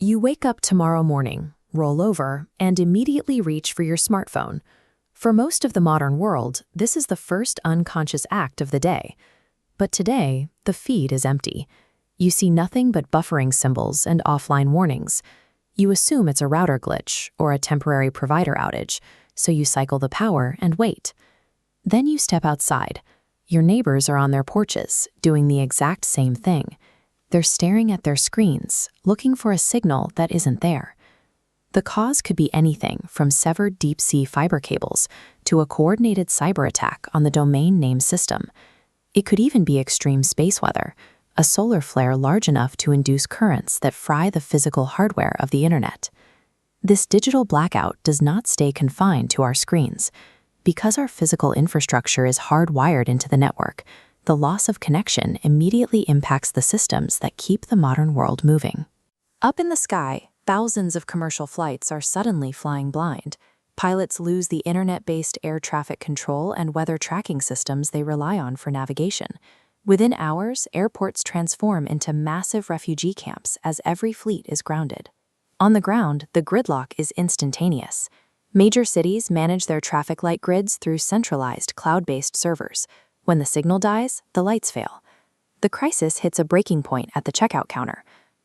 You wake up tomorrow morning, roll over, and immediately reach for your smartphone. For most of the modern world, this is the first unconscious act of the day. But today, the feed is empty. You see nothing but buffering symbols and offline warnings. You assume it's a router glitch or a temporary provider outage, so you cycle the power and wait. Then you step outside. Your neighbors are on their porches, doing the exact same thing. They're staring at their screens, looking for a signal that isn't there. The cause could be anything from severed deep-sea fiber cables to a coordinated cyber attack on the domain name system. It could even be extreme space weather, a solar flare large enough to induce currents that fry the physical hardware of the internet. This digital blackout does not stay confined to our screens. Because our physical infrastructure is hardwired into the network, the loss of connection immediately impacts the systems that keep the modern world moving. Up in the sky, thousands of commercial flights are suddenly flying blind. Pilots lose the internet-based air traffic control and weather tracking systems they rely on for navigation. Within hours, airports transform into massive refugee camps as every fleet is grounded. On the ground, the gridlock is instantaneous. Major cities manage their traffic light grids through centralized cloud-based servers. When the signal dies, the lights fail. The crisis hits a breaking point at the checkout counter.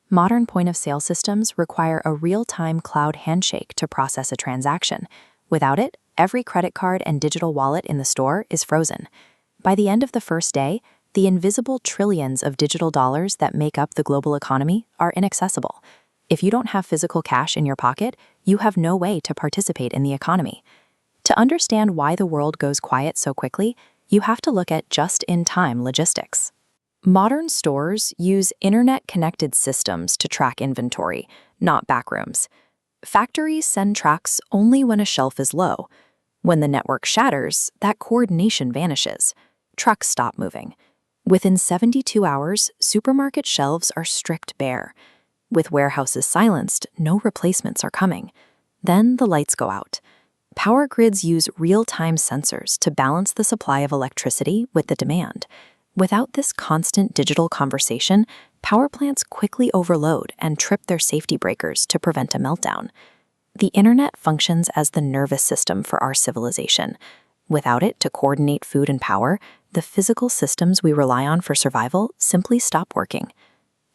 Modern point-of-sale systems require a real-time cloud handshake to process a transaction. Without it, every credit card and digital wallet in the store is frozen. By the end of the first day, the invisible trillions of digital dollars that make up the global economy are inaccessible. If you don't have physical cash in your pocket, you have no way to participate in the economy. To understand why the world goes quiet so quickly, you have to look at just-in-time logistics. Modern stores use internet-connected systems to track inventory, not backrooms. Factories send trucks only when a shelf is low. When the network shatters, that coordination vanishes. Trucks stop moving. Within 72 hours, supermarket shelves are stripped bare. With warehouses silenced, no replacements are coming. Then the lights go out. Power grids use real-time sensors to balance the supply of electricity with the demand. Without this constant digital conversation, power plants quickly overload and trip their safety breakers to prevent a meltdown. The internet functions as the nervous system for our civilization. Without it to coordinate food and power, the physical systems we rely on for survival simply stop working.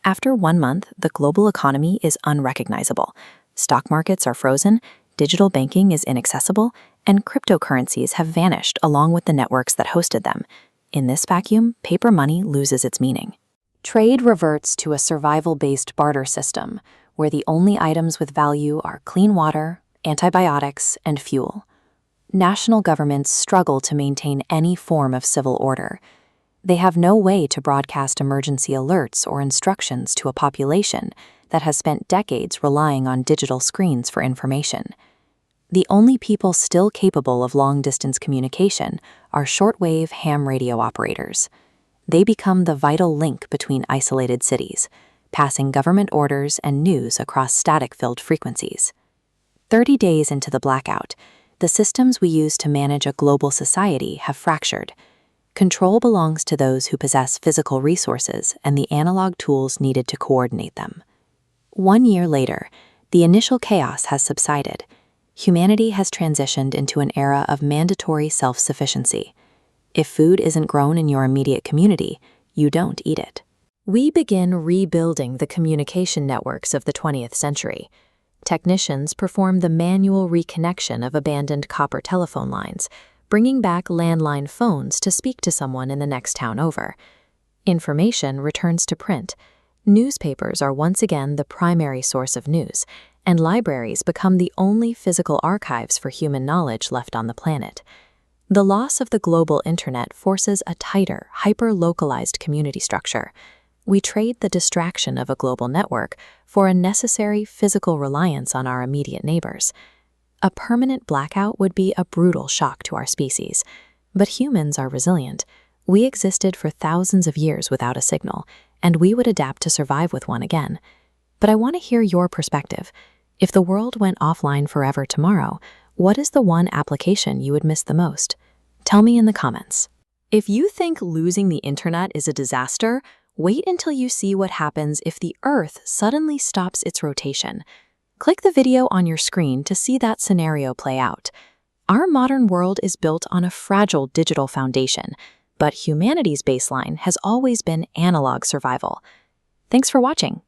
After 1 month, the global economy is unrecognizable. Stock markets are frozen, digital banking is inaccessible, and cryptocurrencies have vanished along with the networks that hosted them. In this vacuum, paper money loses its meaning. Trade reverts to a survival-based barter system, where the only items with value are clean water, antibiotics, and fuel. National governments struggle to maintain any form of civil order. They have no way to broadcast emergency alerts or instructions to a population that has spent decades relying on digital screens for information. The only people still capable of long-distance communication are shortwave ham radio operators. They become the vital link between isolated cities, passing government orders and news across static-filled frequencies. 30 days into the blackout, the systems we use to manage a global society have fractured. Control belongs to those who possess physical resources and the analog tools needed to coordinate them. 1 year later, the initial chaos has subsided. Humanity has transitioned into an era of mandatory self-sufficiency. If food isn't grown in your immediate community, you don't eat it. We begin rebuilding the communication networks of the 20th century. Technicians perform the manual reconnection of abandoned copper telephone lines, bringing back landline phones to speak to someone in the next town over. Information returns to print. Newspapers are once again the primary source of news, and libraries become the only physical archives for human knowledge left on the planet. The loss of the global internet forces a tighter, hyper-localized community structure. We trade the distraction of a global network for a necessary physical reliance on our immediate neighbors. A permanent blackout would be a brutal shock to our species, but humans are resilient. We existed for thousands of years without a signal, and we would adapt to survive with one again. But I want to hear your perspective. If the world went offline forever tomorrow, what is the one application you would miss the most? Tell me in the comments. If you think losing the internet is a disaster, Wait until you see what happens if the Earth suddenly stops its rotation. Click the video on your screen to see that scenario play out. Our modern world is built on a fragile digital foundation, but humanity's baseline has always been analog survival. Thanks for watching.